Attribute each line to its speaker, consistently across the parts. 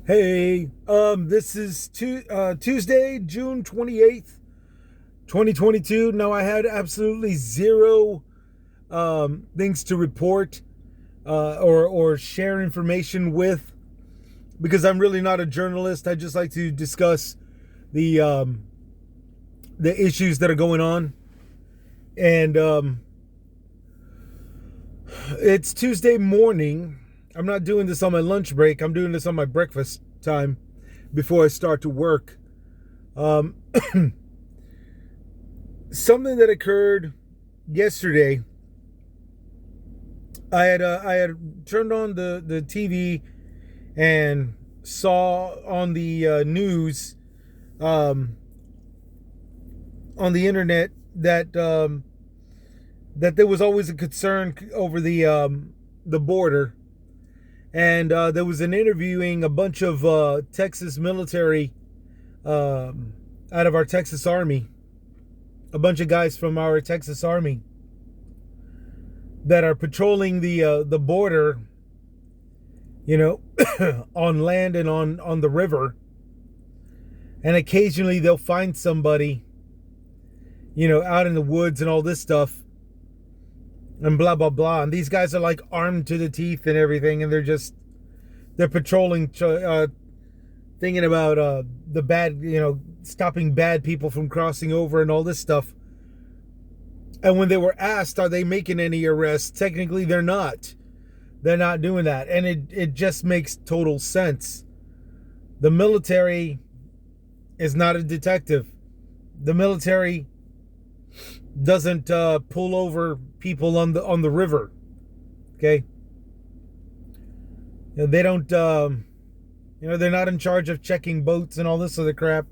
Speaker 1: Hey, this is Tuesday, June 28th, 2022. Now, I had absolutely zero things to report or share information with because I'm really not a journalist. I just like to discuss the um, the issues that are going on. And it's Tuesday morning. I'm not doing this on my lunch break. I'm doing this on my breakfast time before I start to work. Um, Something that occurred yesterday. I had turned on the TV and saw on the news, um, on the internet, that there was always a concern over the border. And there was an interviewing a bunch of Texas military, out of our Texas Army, a bunch of guys from our Texas Army that are patrolling the border, you know, on land and on the river. And occasionally they'll find somebody, out in the woods and all this stuff, and blah blah blah. And these guys are like armed to the teeth and everything, and they're patrolling, thinking about the bad, stopping bad people from crossing over and all this stuff. And when they were asked, are they making any arrests? Technically, they're not. They're not doing that, and it just makes total sense. The military is not a detective. The military doesn't pull over people on the river. Okay, they don't. They're not in charge of checking boats and all this other crap.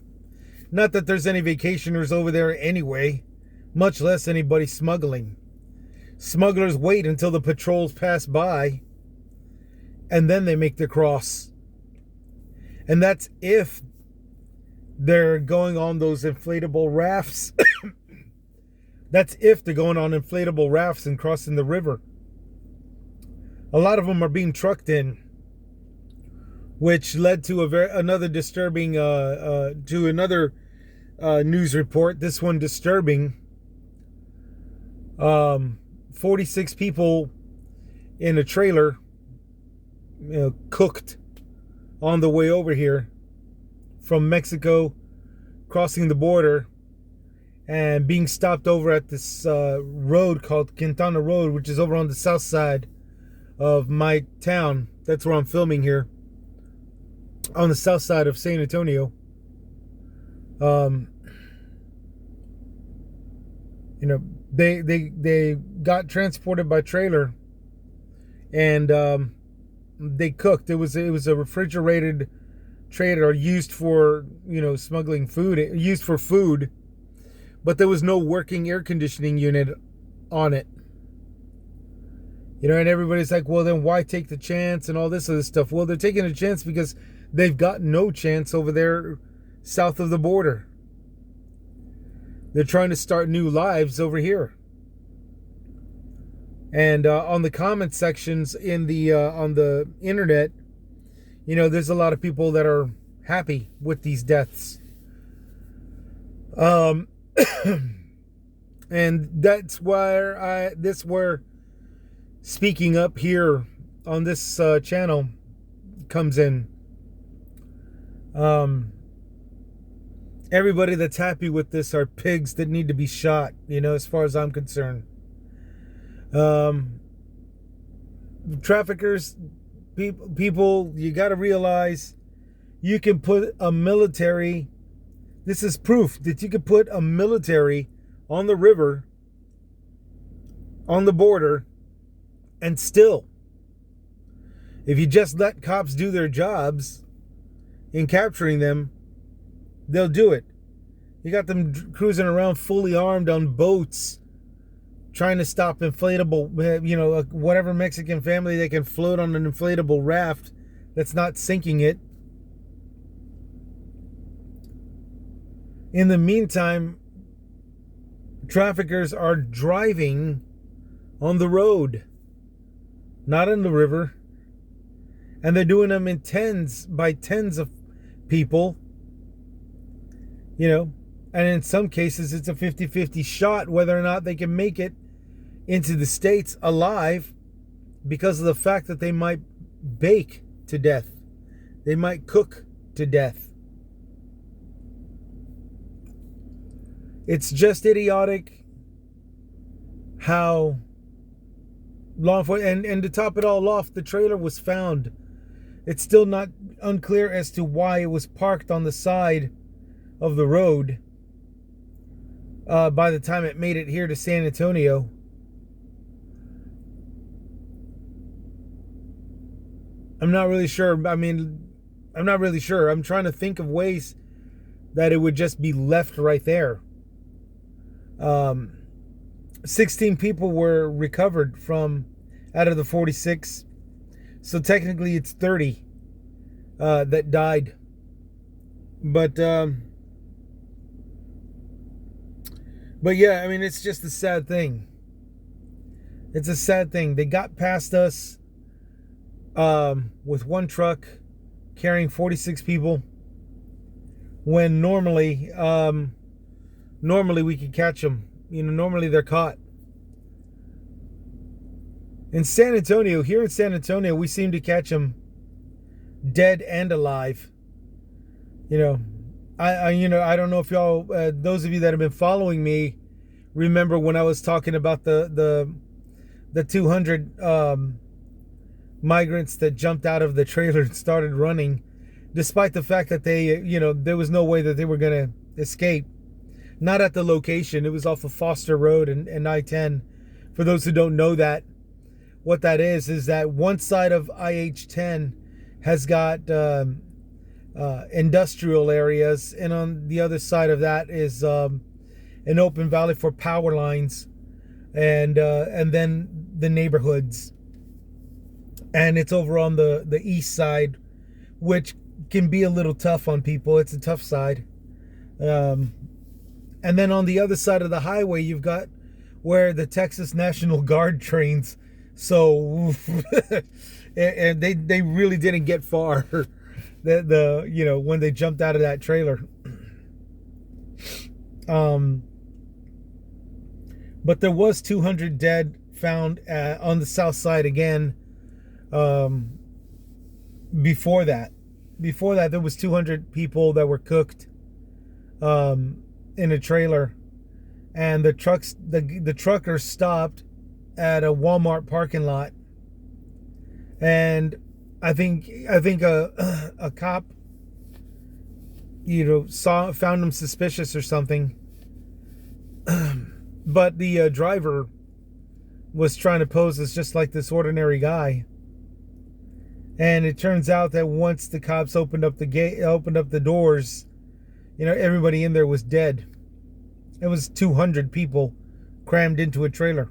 Speaker 1: Not that there's any vacationers over there anyway, much less anybody smuggling. Smugglers wait until the patrols pass by, and then they make the cross. And that's if they're going on those inflatable rafts. That's if they're going on inflatable rafts and crossing the river. A lot of them are being trucked in, which led to another disturbing to another news report. This one disturbing. 46 people in a trailer, cooked on the way over here from Mexico, crossing the border and being stopped over at this road called Quintana Road, which is over on the south side of my town. That's where I'm filming here, on the south side of San Antonio. They got transported by trailer, and they cooked. It was a refrigerated trailer used for smuggling food, used for food, but there was no working air conditioning unit on it. And everybody's like, well, then why take the chance and all this other stuff? Well, they're taking a chance because they've got no chance over there south of the border. They're trying to start new lives over here. And on the comment sections on the internet, there's a lot of people that are happy with these deaths. And that's where speaking up here on this channel comes in. Everybody that's happy with this are pigs that need to be shot, as far as I'm concerned. Traffickers, people, you got to realize you can put a military. This is proof that you can put a military on the river, on the border, and still, if you just let cops do their jobs in capturing them, they'll do it. You got them cruising around fully armed on boats, trying to stop inflatable, whatever Mexican family they can float on an inflatable raft that's not sinking it. In the meantime, traffickers are driving on the road, not in the river. and they're doing them in tens by tens of people, you know, and in some cases it's a 50-50 shot whether or not they can make it into the States alive, because of the fact that they might bake to death, they might cook to death. It's just idiotic how law enforcement, and to top it all off, the trailer was found. It's still not unclear as to why it was parked on the side of the road by the time it made it here to San Antonio. I'm not really sure. I'm not really sure. I'm trying to think of ways that it would just be left right there. 16 people were recovered from out of the 46. So technically it's 30 that died. But yeah, I mean, it's just a sad thing. It's a sad thing. They got past us with one truck carrying 46 people, when normally we could catch them. Normally they're caught. In San Antonio, here in San Antonio, we seem to catch them dead and alive. I don't know if y'all, those of you that have been following me, remember when I was talking about the 200 migrants that jumped out of the trailer and started running, despite the fact that they, there was no way that they were going to escape. Not at the location. It was off of Foster Road and I-10. For those who don't know that, what that is that one side of IH-10 has got industrial areas, and on the other side of that is an open valley for power lines, and then the neighborhoods. And it's over on the east side, which can be a little tough on people. It's a tough side. And then on the other side of the highway, you've got where the Texas National Guard trains. So, and they really didn't get far. When they jumped out of that trailer. But there was 200 dead found on the south side again. Before that, there was 200 people that were cooked in a trailer, and the trucker stopped at a Walmart parking lot, and I think a cop found him suspicious or something. But the driver was trying to pose as just like this ordinary guy. And it turns out that once the cops opened up the doors, everybody in there was dead. It was 200 people crammed into a trailer.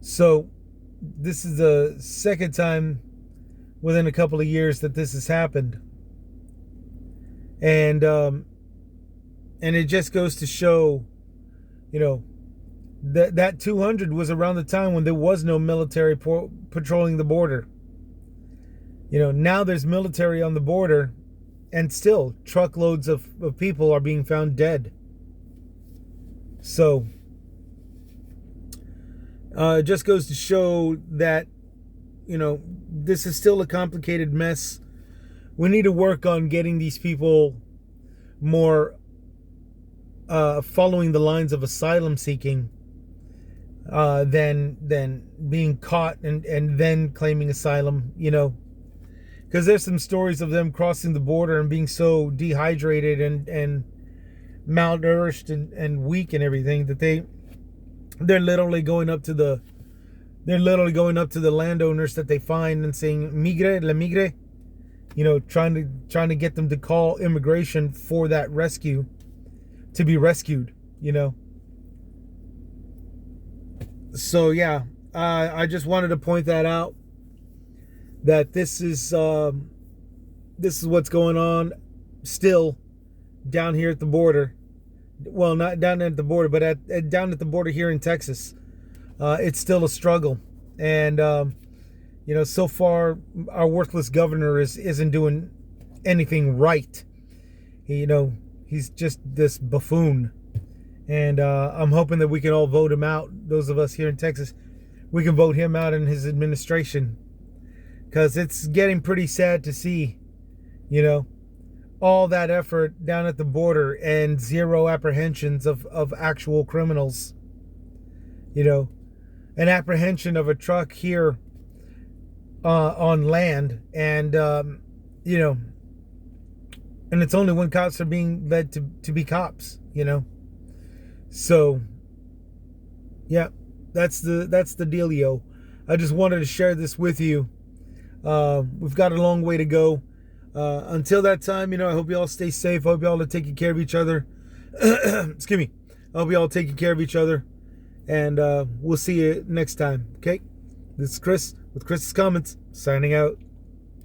Speaker 1: So this is the second time within a couple of years that this has happened. And it just goes to show, that 200 was around the time when there was no military patrolling the border. Now there's military on the border, and still truckloads of people are being found dead. So it just goes to show that, this is still a complicated mess. We need to work on getting these people more following the lines of asylum seeking than being caught and then claiming asylum, because there's some stories of them crossing the border and being so dehydrated and malnourished and weak and everything that they're literally going up to the landowners that they find and saying migre, la migre, trying to get them to call immigration for that rescue, to be rescued, So yeah, I just wanted to point that out, that this is what's going on still down here at the border. Well, not down at the border, but down at the border here in Texas. It's still a struggle, and so far our worthless governor isn't doing anything right. He's just this buffoon, and I'm hoping that we can all vote him out. Those of us here in Texas, we can vote him out in his administration, because it's getting pretty sad to see, all that effort down at the border and zero apprehensions of actual criminals. An apprehension of a truck here on land, and and it's only when cops are being led to be cops. So yeah, that's the dealio. I just wanted to share this with you. We've got a long way to go. Until that time, I hope you all stay safe. I hope you all are taking care of each other. Excuse me. I hope you all taking care of each other. And we'll see you next time. Okay? This is Chris with Chris's Comments, signing out.